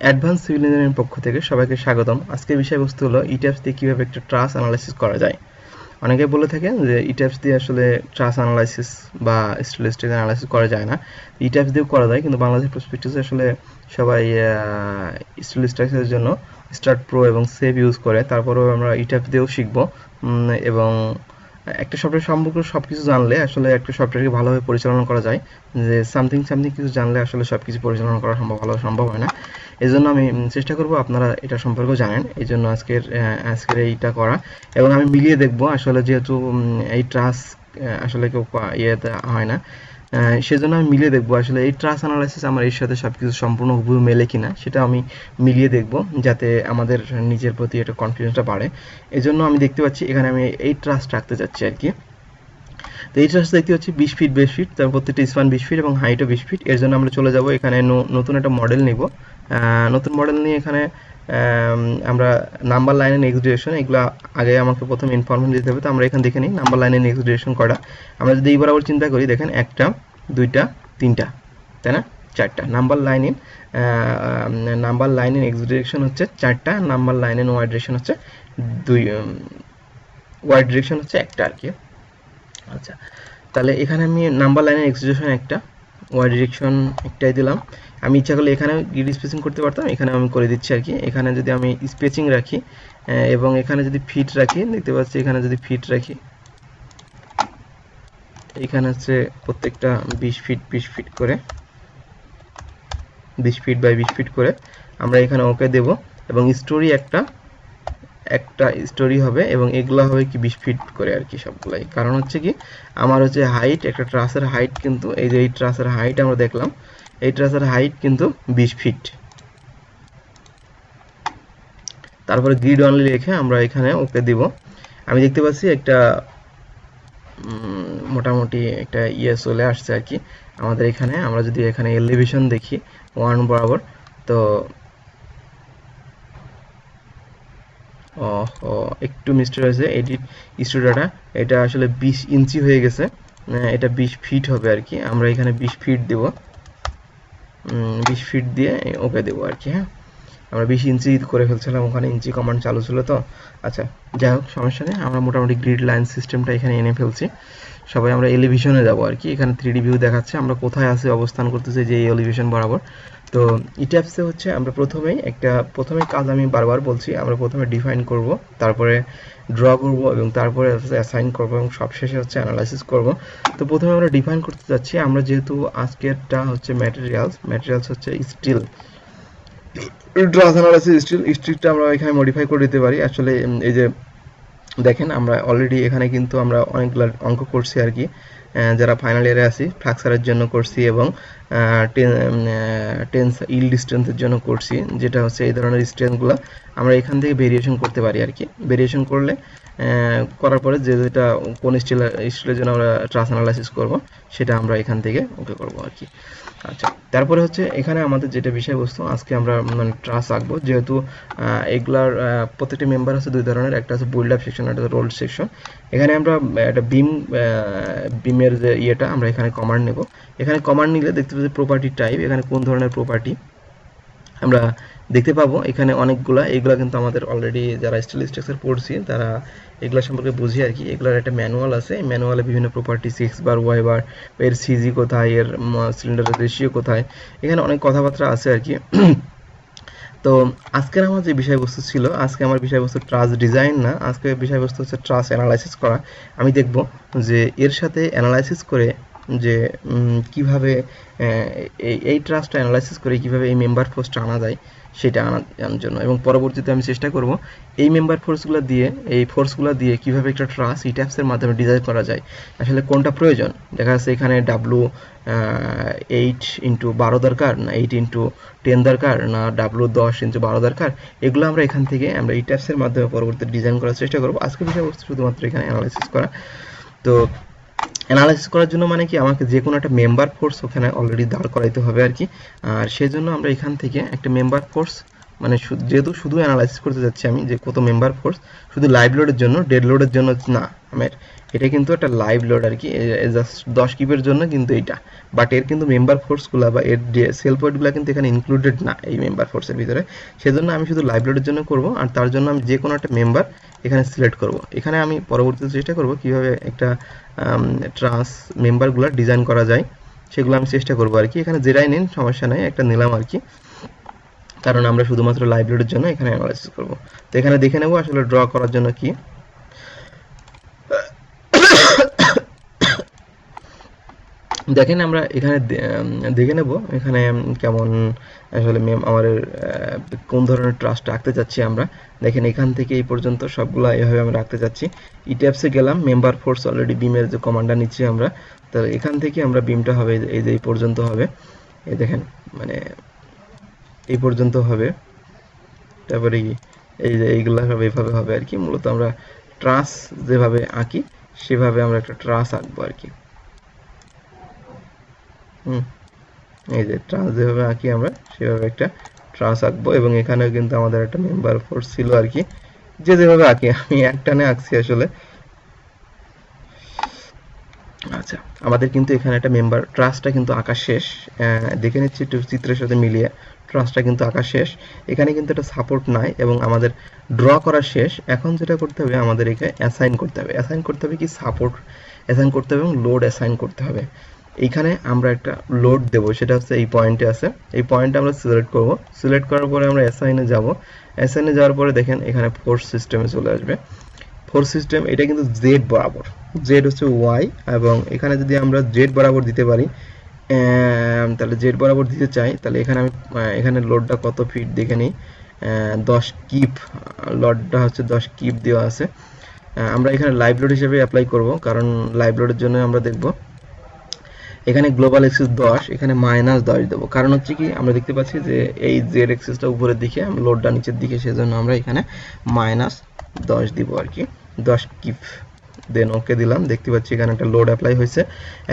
Advance civil engineering পক্ষ থেকে সবাইকে স্বাগতম। আজকের বিষয়বস্তু হলো ইটাপস দিয়ে কীভাবে একটা ট্রাস অ্যানালাইসিস করা যায়। অনেকে বলে থাকেন যে ইটাপস দিয়ে আসলে ট্রাস অ্যানালাইসিস বা স্ট্যাটিস্টিক্স অ্যানালাইসিস করা যায় না। ইটাপস দিয়েও করা যায়, কিন্তু বাংলাদেশের প্রসপেক্টিসে আসলে সবাই স্ট্যাটিস্টিক্সের জন্য স্টার্ট প্রো এবং সেভ ইউজ করে। তারপরেও আমরা ইটাপস দিয়েও শিখবো এবং একটা সফটওয়্যার সম্পর্কে সব কিছু জানলে আসলে একটা সফটওয়্যারকে ভালোভাবে পরিচালনা করা যায়। যে সামথিং কিছু জানলে আসলে সব কিছু পরিচালনা করা ভালোভাবে সম্ভব হয় না। এই জন্য আমি চেষ্টা করব আপনারা এটা সম্পর্কেও জানেন, এই জন্য আজকের এইটা করা। এবং আমি মিলিয়ে দেখব আসলে, যেহেতু এই ট্রাস আসলে কেউ ইয়েতে হয় না, সেজন্য আমি মিলিয়ে দেখব আসলে এই ট্রাস অ্যানালাইসিস আমার এর সাথে সব কিছু সম্পূর্ণ হুবহু মেলে কিনা, সেটা আমি মিলিয়ে দেখব যাতে আমাদের নিজের প্রতি একটা কনফিডেন্সটা বাড়ে। এই জন্য আমি দেখতে পাচ্ছি এখানে আমি এই ট্রাস্ট রাখতে যাচ্ছি আর কি। তো এই ট্রাস্ট দেখতে পাচ্ছি 20 ফিট 20 ফিট, তার প্রত্যেকটা স্প্যান 20 ফিট এবং হাইটও 20 ফিট। এর জন্য আমরা চলে যাব এখানে নতুন একটা মডেল নিব। নতুন মডেল নিয়ে এখানে আমরা নাম্বার লাইন এন্ড এক্সিকিউশন এগুলো আগে আমাকে প্রথমে ইনফরমেশন দিতে হবে। তো আমরা এখানে দেখে নিই নাম্বার লাইন এন্ড এক্সিকিউশন করা। আমরা যদি এই বরাবর চিন্তা করি, দেখেন একটা, দুইটা, তিনটা, তাই না, চারটা নাম্বার লাইন ইন এক্সিকিউশন হচ্ছে চারটা, number line in Y direction হচ্ছে ওয়াই ডিরেকশন হচ্ছে একটা আর কি। আচ্ছা, তাহলে এখানে আমি নাম্বার লাইনের এক্সিকিউশন একটা, ওয়াই ডিরেকশন একটাই দিলাম। আমি ইচ্ছা করলে এখানে গ্রিড স্পেসিং করতে পারতাম, এখানে আমি করে দিচ্ছি আর কি। এখানে যদি আমি স্পেসিং রাখি এবং এখানে যদি ফিট রাখি, দেখতে পাচ্ছি এখানে যদি ফিট রাখি, এখানে হচ্ছে প্রত্যেকটা 20 ফিট 20 ফিট করে, 20 ফিট বাই 20 ফিট করে আমরা এখানে ওকে দেব। এবং স্টোরি একটা স্টোরি হবে এবং এগুলা হবে কি 20 ফিট করে আর কি সবগুলাই। কারণ হচ্ছে কি, আমার হচ্ছে হাইট, একটা ট্রাসের হাইট কিন্তু, এই যে এই ট্রাসের হাইট আমরা দেখলাম, এই ট্রাসের হাইট কিন্তু 20 ফিট। তারপরে গ্রিড অনলি রেখে আমরা এখানে ওকে দিব। আমি দেখতে পাচ্ছি একটা মোটামুটি একটা চলে আসছে আর কি আমাদের এখানে। আমরা যদি এখানে এলিভেশন দেখি 1 বরাবর, তো একটু মিস্টেক হয়েছে এডিট স্টুডিওটা, এটা আসলে 20 ইঞ্চি হয়ে গেছে, এটা 20 ফিট হবে আর কি। আমরা এখানে 20 ফিট দেব, 20 ফিট দিয়ে ওকে দেবো আর কি। হ্যাঁ, আমরা 20 ইঞ্চি করে ফেলছিলাম, ওখানে ইঞ্চি কমান্ড চালু ছিল তো। আচ্ছা, যাই হোক, সমস্যা নেই। আমরা মোটামুটি গ্রিড লাইন সিস্টেমটা এখানে এনে ফেলছি। সবাই আমরা এলিভেশনে যাব আর কি। এখানে 3D ভিউ দেখাচ্ছে আমরা কোথায় আছি, অবস্থান করতেছে যে এই এলিভেশন বরাবর। তো ইটাপসে হচ্ছে আমরা প্রথমে কাজ আমি বারবার বলছি, আমরা প্রথমে ডিফাইন করব, তারপরে ড্র করব এবং তারপরে অ্যাসাইন করব এবং সবশেষে হচ্ছে অ্যানালাইসিস করব। তো প্রথমে আমরা ডিফাইন করতে যাচ্ছি। আমরা যেহেতু আজকেরটা হচ্ছে ম্যাটেরিয়ালস হচ্ছে স্টিল, ট্রাস অ্যানালাইসিস স্টিলটা আমরা এখানে মডিফাই করে দিতে পারি। আসলে এই যে দেখেন, আমরা অলরেডি এখানে কিন্তু আমরা অনেকগুলো অঙ্ক করছি আর কি, যারা ফাইনাল ইয়ারে আছি ফ্লাক্সারের জন্য করছি এবং টেন্স ইল ডিস্টেন্সের জন্য করছি, যেটা হচ্ছে এই ধরনের স্ট্রেন্থগুলো আমরা এখান থেকে ভেরিয়েশন করতে পারি আর কি। ভেরিয়েশন করার পরে যেটা কোন স্টিলের জন্য আমরা ট্রাস অ্যানালাইসিস করব, সেটা আমরা এখান থেকে ওকে করব আর কি। আচ্ছা, তারপরে হচ্ছে এখানে আমাদের যেটা বিষয়বস্তু, আজকে আমরা মানে ট্রাস আঁকবো। যেহেতু এগুলার প্রত্যেকটি মেম্বার আছে দুই ধরনের, একটা হচ্ছে বুইল্ড আপ সেকশন, একটা হচ্ছে রোল্ড সেকশন। এখানে আমরা একটা বিমের যে ইয়েটা আমরা এখানে কমান্ড নেব। এখানে কমান্ড নিলে দেখতে পাচ্ছি প্রপার্টি টাইপ, এখানে কোন ধরনের প্রপার্টি আমরা দেখতে পাবো। এখানে এগুলা কিন্তু আমাদের অলরেডি যারা স্টিল স্ট্রাকচার পড়ছি তারা এগুলা সম্পর্কে বুঝি আর কি। এগুলার একটা ম্যানুয়াল আছে, ম্যানুয়ালে বিভিন্ন প্রপার্টি, 6 বার, ওয়াই বার, এর সিজি কোথায়, এর সিলিন্ডারের রেশিও কোথায়, এখানে অনেক কথাবার্তা আছে আর কি। তো আজকের আমার যে বিষয়বস্তু ছিল, আজকে আমার বিষয়বস্তু ট্রাস ডিজাইন না, আজকে বিষয়বস্তু হচ্ছে ট্রাস অ্যানালাইসিস করা। আমি দেখব যে এর সাথে অ্যানালাইসিস করে যে কিভাবে এই ট্রাস্টটা অ্যানালাইসিস করে কিভাবে এই মেম্বার ফোর্সটা আনা যায় সেটা আনার জন্য। এবং পরবর্তীতে আমি চেষ্টা করব এই মেম্বার ফোর্সগুলো দিয়ে কিভাবে একটা ট্রাস ইট্যাপসের মাধ্যমে ডিজাইন করা যায়, আসলে কোনটা প্রয়োজন। দেখা যাচ্ছে এখানে ডাব্লু 8x12 দরকার, না 8x10 দরকার, না ডাব্লু 10x12 দরকার, এগুলো আমরা এখান থেকে আমরা ইট্যাপসের মাধ্যমে পরবর্তীতে ডিজাইন করার চেষ্টা করব। আজকে বিষয়বস্তু শুধুমাত্র এখানে অ্যানালাইসিস করা। তো অ্যানালাইসিস করার জন্য মানে কি, আমাকে যে কোনো একটা মেম্বার ফোর্স ওখানে অলরেডি দাঁড় করাইতে হবে আর কি। আর সেজন্য আমরা এখান থেকে একটা মেম্বার ফোর্স, মানে যেহেতু শুধু অ্যানালাইসিস করতে যাচ্ছি আমি যে কত মেম্বার ফোর্স, শুধু লাইভ লোডের জন্য, ডেড লোডের জন্য না, আমার এটা কিন্তু একটা লাইভ লোড আর কি, জাস্ট 10 কিপের জন্য কিন্তু এটা, বাট এর কিন্তু মেম্বার ফোর্সগুলো বা এর সেল পয়েন্টগুলো কিন্তু এখানে ইনক্লুডেড না এই মেম্বার ফোর্সের ভিতরে। সেজন্য আমি শুধু লাইভ লোডের জন্য করব, আর তার জন্য আমি যে কোনো একটা মেম্বার এখানে সিলেক্ট করব। এখানে আমি পরবর্তীতে চেষ্টা করব কিভাবে একটা ট্রান্স মেম্বারগুলো ডিজাইন করা যায়, সেগুলো আমি চেষ্টা করব আর কি। এখানে যেটাই নিন সমস্যা নাই, একটা নিলাম আর কি, কারণ আমরা শুধুমাত্র লাইভ লোডের জন্য এখানে অ্যানালাইসিস করব। তো এখানে দেখে নেব আসলে ড্র করার জন্য কি। দেখেন আমরা এখানে দেখে নেব এখানে কেমন আসলে আমাদের কোন ধরনের ট্রাস্ট রাখতে চাচ্ছি আমরা। দেখেন এখান থেকে এই পর্যন্ত সবগুলো এভাবে আমরা রাখতে চাচ্ছি। ইটিএফসে গেলাম, মেম্বার ফোর্স অলরেডি বিমের যে কমান্ডার নিচ্ছি আমরা, তো এখান থেকে আমরা বিমটা হবে এই যে এই পর্যন্ত হবে, এই দেখেন মানে এই পর্যন্ত হবে। তারপরে এই যে এইগুলা সব এইভাবে হবে আর কি। মূলত আমরা ট্রাস যেভাবে আঁকি সেভাবে আমরা একটা ট্রাস আঁকবো আর কি। এই যে ট্রান্স যেভাবে আঁকি আমরা সেভাবে একটা ট্রান্স আঁকবো, এবং এখানেও কিন্তু আমাদের একটা মেম্বার ফোর্স ছিল আর কি, যে যেভাবে আঁকি আমি একটানে আঁকছি আসলে। আচ্ছা, আমাদের কিন্তু এখানে একটা মেম্বার ট্রাস্টটা কিন্তু আঁকা শেষ, দেখে নিচ্ছি একটু চিত্রের সাথে মিলিয়ে। ট্রাস্টটা কিন্তু আঁকা শেষ, এখানে কিন্তু একটা সাপোর্ট নাই এবং আমাদের ড্র করা শেষ। এখন যেটা করতে হবে আমাদের এখানে অ্যাসাইন করতে হবে। অ্যাসাইন করতে হবে কি, সাপোর্ট অ্যাসাইন করতে হবে এবং লোড অ্যাসাইন করতে হবে। এইখানে আমরা একটা লোড দেব, সেটা হচ্ছে এই পয়েন্টে আছে। এই পয়েন্টে আমরা সিলেক্ট করব, সিলেক্ট করার পরে আমরা অ্যাসাইনে যাব। অ্যাসাইনে যাওয়ার পরে দেখেন এখানে ফোর্স সিস্টেমে চলে আসবে। ফোর্স সিস্টেম এটা কিন্তু জেড বরাবর, জেড হচ্ছে ওয়াই, এবং এখানে যদি আমরা জেড বরাবর দিতে পারি, তাহলে জেড বরাবর দিতে চাই, তাহলে এখানে আমি এখানে লোডটা কত ফিট দেখে নিই। 10 কিপ লোডটা হচ্ছে 10 কিপ দেওয়া আছে। আমরা এখানে লাইভ লোড হিসেবে অ্যাপ্লাই করব, কারণ লাইভ লোডের জন্য আমরা দেখব এখানে গ্লোবাল এক্সিস 10, এখানে -10 দেবো। কারণ হচ্ছে কি, আমরা দেখতে পাচ্ছি যে এই জেড এক্সিসটা উপরের দিকে, লোডটা নিচের দিকে, সেজন্য আমরা এখানে -10 দিব আর কি, 10 কিপ। দেন ওকে দিলাম, দেখতে পাচ্ছি এখানে একটা লোড অ্যাপ্লাই হয়েছে।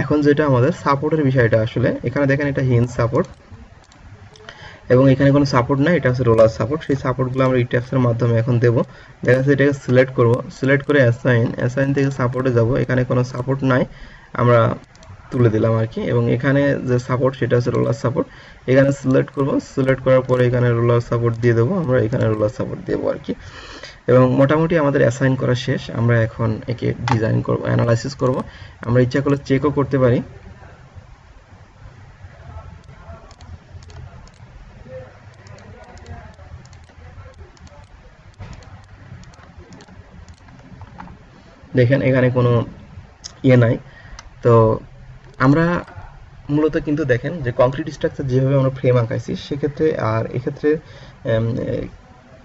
এখন যেটা আমাদের সাপোর্টের বিষয়টা, আসলে এখানে দেখেন এটা হিঞ্জ সাপোর্ট এবং এখানে কোনো সাপোর্ট নাই, এটা হচ্ছে রোলার সাপোর্ট। সেই সাপোর্টগুলো আমরা ইটিএফস এর মাধ্যমে এখন দেব। দেখা যাচ্ছে এটাকে সিলেক্ট করব, সিলেক্ট করে অ্যাসাইন থেকে সাপোর্টে যাব। এখানে কোনো সাপোর্ট নাই, আমরা তুলে দিলাম আর কি। এবং এখানে যে সাপোর্ট সেটা হচ্ছে রোলার সাপোর্ট, এখানে সিলেক্ট করব, সিলেক্ট করার পরে এখানে রোলার সাপোর্ট দিয়ে দেবো, আমরা এখানে রোলার সাপোর্ট দেবো আর কি। এবং মোটামুটি আমাদের অ্যাসাইন করা শেষ। আমরা এখন একে ডিজাইন করব, অ্যানালাইসিস করব। আমরা ইচ্ছা করলে চেকও করতে পারি। দেখেন এখানে কোনো ইয়ে নাই। তো আমরা মূলত কিন্তু দেখেন যে কংক্রিট স্ট্রাকচার যেভাবে আমরা ফ্রেম আঁকাইছি সেক্ষেত্রে আর এক্ষেত্রে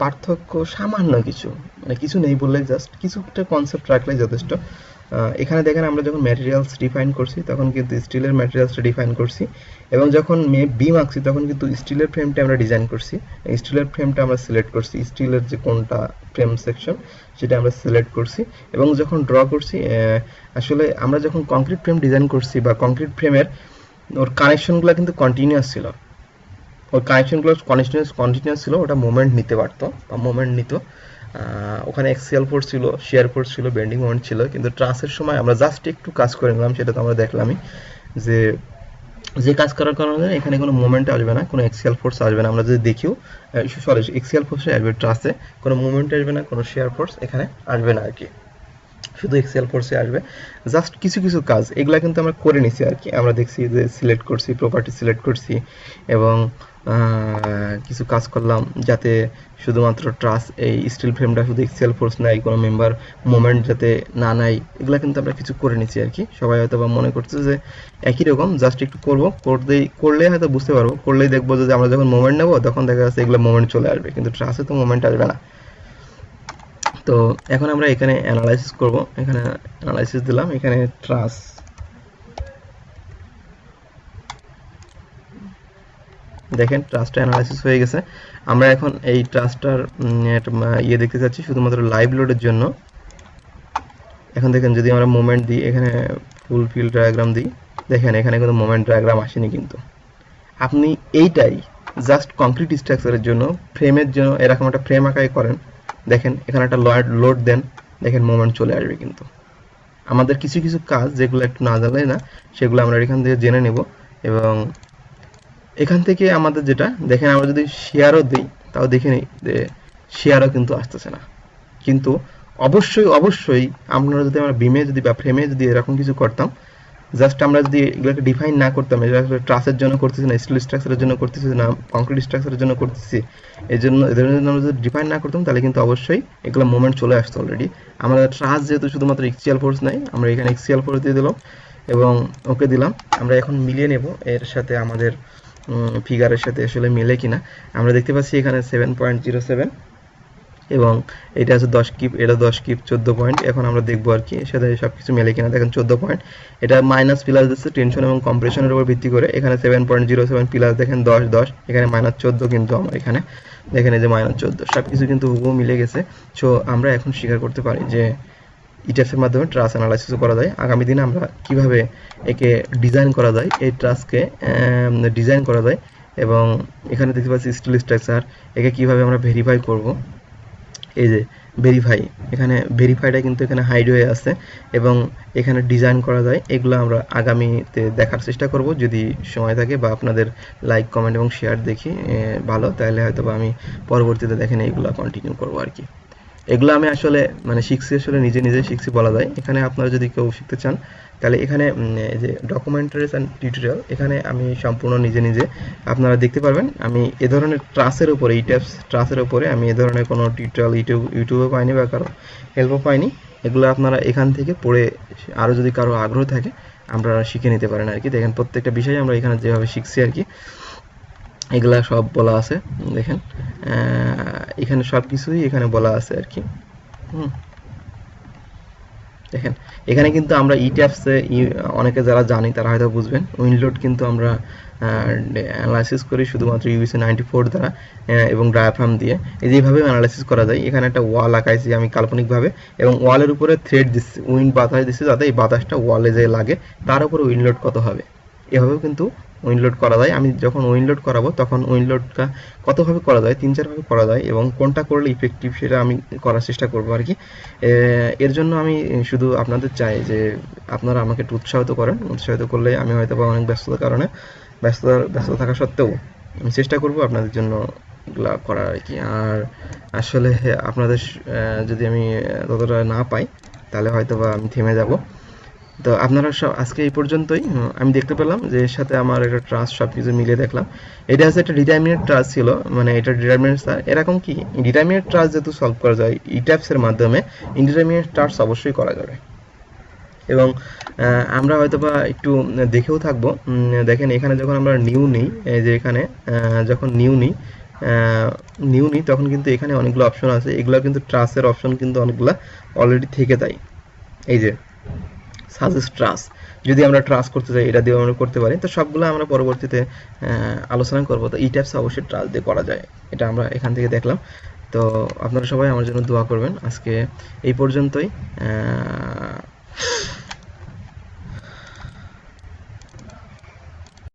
পার্থক্য সামান্য কিছু, মানে কিছু নেই বললে জাস্ট কিছু একটা কনসেপ্ট রাখলে যথেষ্ট। এখানে দেখেন আমরা যখন ম্যাটেরিয়ালস ডিফাইন করছি তখন কিন্তু স্টিলের ম্যাটেরিয়ালসটা ডিফাইন করছি, এবং যখন বিম আঁকছি তখন কিন্তু স্টিলের ফ্রেমটা আমরা ডিজাইন করছি। স্টিলের ফ্রেমটা আমরা সিলেক্ট করছি, স্টিলের যে কোনটা ফ্রেম সেকশন সেটা আমরা সিলেক্ট করছি। এবং যখন ড্র করছি, আসলে আমরা যখন কংক্রিট ফ্রেম ডিজাইন করছি বা কংক্রিট ফ্রেমের ওর কানেকশনগুলো কিন্তু কন্টিনিউয়াস ছিল, ওর কানেকশনগুলো কন্টিনিউয়াস ছিল, ওটা মোমেন্ট নিতে পারতো বা মোমেন্ট নিত। ওখানে এক্সিয়াল ফোর্স ছিল, শিয়ার ফোর্স ছিল, বেন্ডিং মোমেন্ট ছিল। কিন্তু ট্রাসের সময় আমরা জাস্ট একটু কাজ করে নিলাম, সেটা তো আমরা দেখলামই যে যে কাজ করার কারণে এখানে কোনো মোমেন্ট আসবে না, কোনো এক্সিয়াল ফোর্স আসবে না। আমরা যদি দেখিও, সরি এক্সিয়াল ফোর্সে আসবে, ট্রাসে কোনো মোমেন্ট আসবে না, কোনো শিয়ার ফোর্স এখানে আসবে না আর কি, শুধু এক্সেল ফোর্সে আসবে। জাস্ট কিছু কিছু কাজ এগুলা কিন্তু আমরা করে নিছি আর কি। আমরা দেখছি যে সিলেক্ট করছি, প্রপার্টি সিলেক্ট করছি, এবং কিছু কাজ করলাম যাতে শুধুমাত্র ট্রাস এই স্টিল ফ্রেমটা শুধু এক্সেল ফোর্স নাই, কোনো মেম্বার মোমেন্ট যাতে না নাই, এগুলা কিন্তু আমরা কিছু করে নিছি আর কি। সবাই হয়তো বা মনে করছে যে একই রকম, জাস্ট একটু করবো, করলে হয়তো বুঝতে পারবো, করলেই দেখবো যে আমরা যখন মোমেন্ট নেবো তখন দেখা যাচ্ছে এগুলো মোমেন্ট চলে আসবে, কিন্তু ট্রাসে তো মোমেন্ট আসবে না। তো এখন আমরা এখানে অ্যানালাইসিস করব, এখানে অ্যানালাইসিস দিলাম, এখানে ট্রাস, দেখেন ট্রাসটা অ্যানালাইসিস হয়ে গেছে। আমরা এখন এই ট্রাসটার ইয়ে দেখতে চাচ্ছি শুধুমাত্র লাইভ লোডের জন্য। এখন দেখেন যদি আমরা মোমেন্ট দিই, এখানে ফুল ফিল ডায়াগ্রাম দিই, দেখেন এখানে কোনো মোমেন্ট ডায়াগ্রাম আসেনি। কিন্তু আপনি এইটাই জাস্ট কংক্রিট স্ট্রাকচারের জন্য, ফ্রেমের জন্য এরকম একটা ফ্রেম আঁকাই করেন, দেখেন এখানে একটা লোড দেন, দেখেন মোমেন্ট চলে আসবে কিন্তু। আমাদের কিছু কিছু কাজ যেগুলো একটু না জানলে না, সেগুলো আমরা এখান থেকে জেনে নেব। এবং এখান থেকে আমাদের যেটা দেখেন, আমরা যদি শেয়ারও দিই তাও দেখে নিই যে শেয়ারও কিন্তু আসতেছে না। কিন্তু অবশ্যই অবশ্যই আপনারা যদি আমরা বিমে যদি বা ফ্রেমে যদি এরকম কিছু করতাম, জাস্ট আমরা যদি এগুলোকে ডিফাইন না করতাম, এটা আসলে ট্রাসের জন্য করতেছি না, স্টিল স্ট্রাকচারের জন্য করতেছি না, কংক্রিট স্ট্রাকচারের জন্য করতেছি, এই জন্য এদের জন্য আমরা যদি ডিফাইন না করতাম তাহলে কিন্তু অবশ্যই এগুলো মোমেন্ট চলে আসতো অলরেডি। আমাদের ট্রাস যেহেতু শুধুমাত্র এক্সিয়াল ফোর্স নাই, আমরা এখানে এক্সিয়াল ফোর্স দিয়ে দিলাম এবং ওকে দিলাম। আমরা এখন মিলিয়ে নেব এর সাথে আমাদের ফিগারের সাথে আসলে মিলে কিনা। আমরা দেখতে পাচ্ছি এখানে 7.07 এবং এটা আছে 10 কিপ, এটা 10 কিপ 14 পয়েন্ট। এখন আমরা দেখবো আর কি এর সাথে সবকিছু মেলে কিনা। দেখেন 14 পয়েন্ট, এটা মাইনাস পিলার দিচ্ছে টেনশন এবং কম্প্রেশনের উপর ভিত্তি করে। এখানে 7.07 পিলার দেখেন 10 10, এখানে -14 কিন্তু আমার এখানে দেখেন এই যে -14, সবকিছু কিন্তু হুবহু মিলে গেছে। সো আমরা এখন স্বীকার করতে পারি যে ইটিএফ এর মাধ্যমে ট্রাস অ্যানালাইসিস করা যায়। আগামী দিনে আমরা কিভাবে একে ডিজাইন করা যায়, এই ট্রাসকে ডিজাইন করা যায়। এবং এখানে দেখতে পাচ্ছি স্টিল স্ট্রাকচার, একে কিভাবে আমরা ভেরিফাই করব। এই যে ভেরিফাই, এখানে ভেরিফাইটা কিন্তু এখানে হাইড হয়ে আছে এবং এখানে ডিজাইন করা যায়। এগুলো আমরা আগামীতে দেখার চেষ্টা করব যদি সময় থাকে, বা আপনাদের লাইক কমেন্ট এবং শেয়ার দেখি ভালো, তাহলে হয়তো বা আমি পরবর্তীতে দেখেন এইগুলো কন্টিনিউ করবো আর কি। এগুলো আমি আসলে মানে শিখছি, আসলে নিজে নিজে শিখছি বলা যায়। এখানে আপনারা যদি কেউ শিখতে চান তাহলে এখানে এই যে ডকুমেন্টারিজ অ্যান্ড টিউটোরিয়াল, এখানে আমি সম্পূর্ণ নিজে নিজে আপনারা দেখতে পারবেন। আমি এ ধরনের ট্রাসের উপরে, ইটিএফস ট্রাসের উপরে আমি এ ধরনের কোনো টিউটোরিয়াল ইউটিউবে পাইনি বা কারো হেল্পও পাইনি। এগুলো আপনারা এখান থেকে পড়ে আরও যদি কারো আগ্রহ থাকে আপনারা শিখে নিতে পারেন আর কি। দেখেন প্রত্যেকটা বিষয় আমরা এখানে যেভাবে শিখছি আর কি, এগুলা সব বলা আছে। দেখেন এখানে সব কিছুই এখানে বলা আছে আর কি। দেখেন এখানে কিন্তু আমরা ইটিএফসে অনেকে যারা জানি তারা হয়তো বুঝবেন, উইন্ডলোড কিন্তু আমরা অ্যানালাইসিস করি শুধুমাত্র ইউবিসি 94 দ্বারা এবং ডায়াফ্রাম দিয়ে। এইভাবে অ্যানালাইসিস করা যায়। এখানে একটা ওয়াল আঁকাইছি আমি কাল্পনিকভাবে এবং ওয়ালের উপরে থ্রেড দিচ্ছি, উইন্ড বাতাস দিচ্ছি যাতে এই বাতাসটা ওয়ালে যে লাগে, তার উপরে উইন্ডলোড কত হবে। এভাবেও কিন্তু উইন্ডলোড করা যায়। আমি যখন উইন্ডলোড করাবো তখন উইন্ডলোডটা কতভাবে করা যায়, 3-4 ভাবে করা যায় এবং কোনটা করলে ইফেক্টিভ সেটা আমি করার চেষ্টা করবো আর কি। এর জন্য আমি শুধু আপনাদের চাই যে আপনারা আমাকে একটু উৎসাহিত করেন। উৎসাহিত করলে আমি হয়তো বা অনেক ব্যস্ততার কারণে ব্যস্ত থাকা সত্ত্বেও আমি চেষ্টা করব আপনাদের জন্য এগুলা করার আর কি। আর আসলে আপনাদের যদি আমি ততটা না পাই তাহলে হয়তো বা আমি থেমে যাব। তো আপনারা সব আজকে এই পর্যন্তই। আমি দেখতে পেলাম যে এর সাথে আমার একটা ট্রাস্ট সব কিছু মিলিয়ে দেখলাম। এটা হচ্ছে একটা ডিটারমিনেট ট্রাস্ট ছিল, মানে এটা ডিটারমিনেট স্যার এরকম কি ডিটারমিনেট ট্রাস্ট যেহেতু সলভ করা যায় ইটিএফস এর মাধ্যমে, ইনডিটারমিনেট ট্রাস্ট অবশ্যই করা যাবে। এবং আমরা হয়তোবা একটু দেখেও থাকবো। দেখেন এখানে যখন আমরা নিউ নিই, এই যে এখানে যখন নিউ নিই তখন কিন্তু এখানে অনেকগুলো অপশন আছে। এগুলো কিন্তু ট্রাস্টের অপশন কিন্তু অনেকগুলো অলরেডি থেকে যায়। এই যে সাজেস্ট ট্রাস্ট, যদি আমরা ট্রাস্ট করতে চাই এটা দিয়ে আমরা করতে পারি। তো সবগুলো আমরা পরবর্তীতে আলোচনা করবো। তো ইটিএফস অবশ্যই ট্রাস্ট দিয়ে করা যায়, এটা আমরা এখান থেকে দেখলাম। তো আপনারা সবাই আমার জন্য দোয়া করবেন। আজকে এই পর্যন্তই।